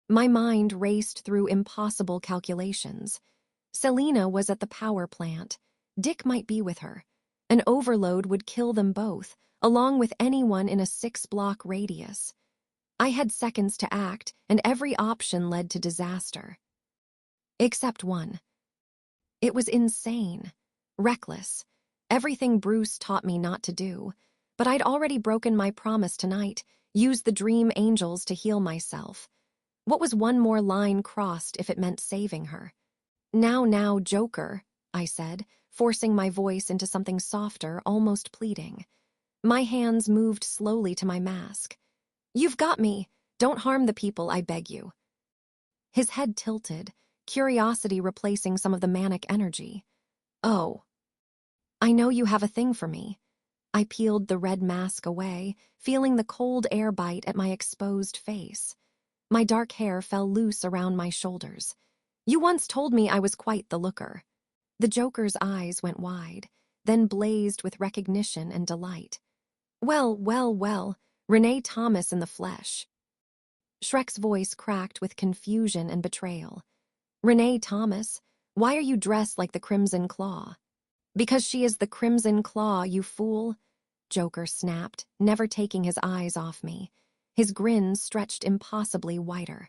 My mind raced through impossible calculations. Selena was at the power plant. Dick might be with her. An overload would kill them both, along with anyone in a 6-block radius. I had seconds to act, and every option led to disaster. Except one. It was insane. Reckless. Everything Bruce taught me not to do. But I'd already broken my promise tonight, used the dream angels to heal myself. What was one more line crossed if it meant saving her? Now, Joker, I said, forcing my voice into something softer, almost pleading. My hands moved slowly to my mask. You've got me. Don't harm the people, I beg you. His head tilted, curiosity replacing some of the manic energy. Oh. I know you have a thing for me. I peeled the red mask away, feeling the cold air bite at my exposed face. My dark hair fell loose around my shoulders. You once told me I was quite the looker. The Joker's eyes went wide, then blazed with recognition and delight. Well, Renee Thomas in the flesh. Shrek's voice cracked with confusion and betrayal. Renee Thomas, why are you dressed like the Crimson Claw? Because she is the Crimson Claw, you fool, Joker snapped, never taking his eyes off me. His grin stretched impossibly wider.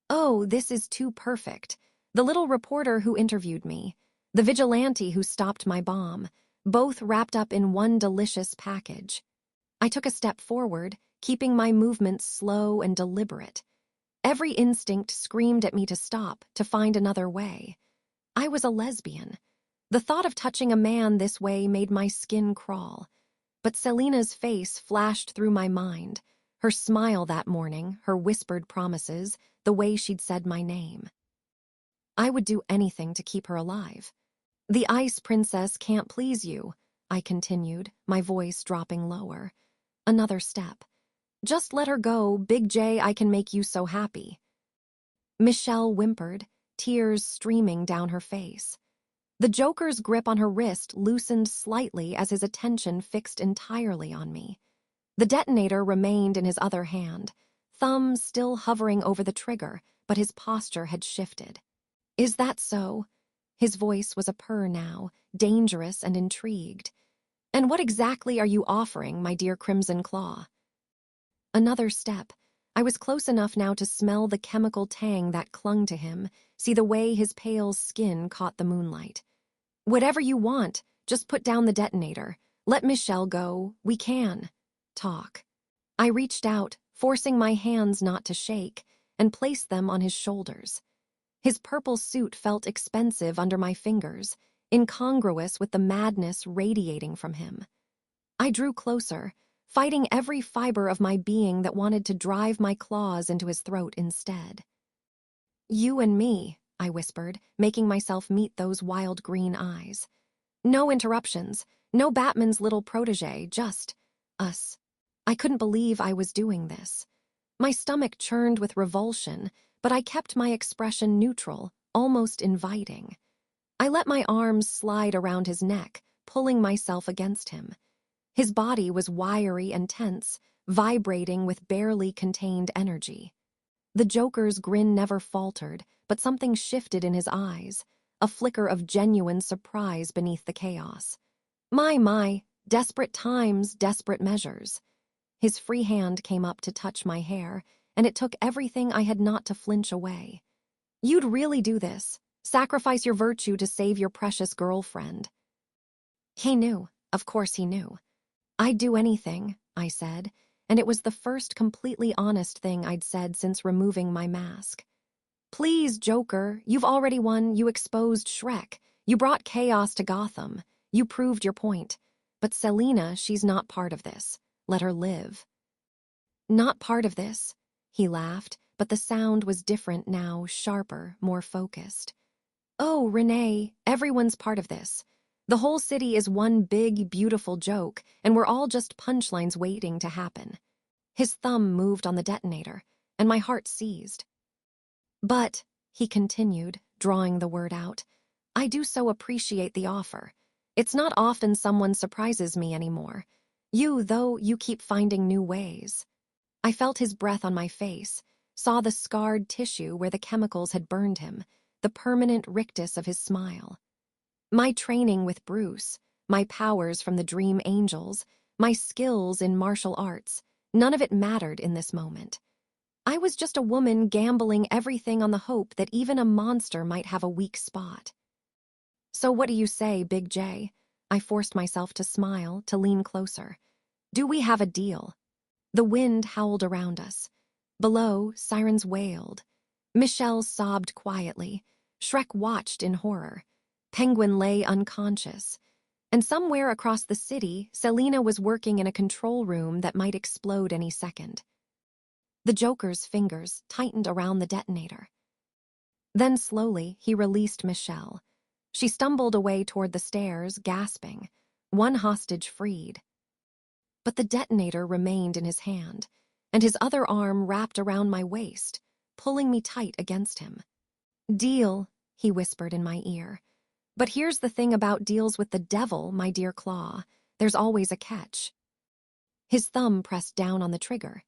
Oh, this is too perfect. The little reporter who interviewed me, the vigilante who stopped my bomb, both wrapped up in one delicious package. I took a step forward, keeping my movements slow and deliberate. Every instinct screamed at me to stop, to find another way. I was a lesbian. The thought of touching a man this way made my skin crawl. But Selena's face flashed through my mind, her smile that morning, her whispered promises, the way she'd said my name. I would do anything to keep her alive. The Ice Princess can't please you, I continued, my voice dropping lower. Another step. Just let her go, Big J, I can make you so happy. Michelle whimpered, tears streaming down her face. The Joker's grip on her wrist loosened slightly as his attention fixed entirely on me. The detonator remained in his other hand, thumb still hovering over the trigger, but his posture had shifted. Is that so? His voice was a purr now, dangerous and intrigued. And what exactly are you offering, my dear Crimson Claw? Another step. I was close enough now to smell the chemical tang that clung to him, see the way his pale skin caught the moonlight. Whatever you want, just put down the detonator. Let Michelle go. We can. Talk. I reached out, forcing my hands not to shake, and placed them on his shoulders. His purple suit felt expensive under my fingers, incongruous with the madness radiating from him. I drew closer, fighting every fiber of my being that wanted to drive my claws into his throat instead. You and me, I whispered, making myself meet those wild green eyes. No interruptions, no Batman's little protege, just us. I couldn't believe I was doing this. My stomach churned with revulsion, but I kept my expression neutral, almost inviting. I let my arms slide around his neck, pulling myself against him. His body was wiry and tense, vibrating with barely contained energy. The Joker's grin never faltered, but something shifted in his eyes, a flicker of genuine surprise beneath the chaos. My, desperate times, desperate measures. His free hand came up to touch my hair, and it took everything I had not to flinch away. You'd really do this? Sacrifice your virtue to save your precious girlfriend? He knew. Of course he knew. I'd do anything, I said, and it was the first completely honest thing I'd said since removing my mask. Please, Joker, you've already won. You exposed Shrek. You brought chaos to Gotham. You proved your point. But Selena, she's not part of this. Let her live. Not part of this, he laughed, but the sound was different now, sharper, more focused. Oh, Renee, everyone's part of this. The whole city is one big, beautiful joke, and we're all just punchlines waiting to happen. His thumb moved on the detonator, and my heart seized. But, he continued, drawing the word out, I do so appreciate the offer. It's not often someone surprises me anymore. You, though, you keep finding new ways. I felt his breath on my face, saw the scarred tissue where the chemicals had burned him, the permanent rictus of his smile. My training with Bruce, my powers from the Dream Angels, my skills in martial arts, none of it mattered in this moment. I was just a woman gambling everything on the hope that even a monster might have a weak spot. So what do you say, Big J? I forced myself to smile, to lean closer. Do we have a deal? The wind howled around us. Below, sirens wailed. Michelle sobbed quietly. Shrek watched in horror. Penguin lay unconscious. And somewhere across the city, Selena was working in a control room that might explode any second. The Joker's fingers tightened around the detonator. Then slowly, he released Michelle. She stumbled away toward the stairs, gasping. One hostage freed. But the detonator remained in his hand, and his other arm wrapped around my waist, pulling me tight against him. Deal, he whispered in my ear. But here's the thing about deals with the devil, my dear Claw. There's always a catch. His thumb pressed down on the trigger.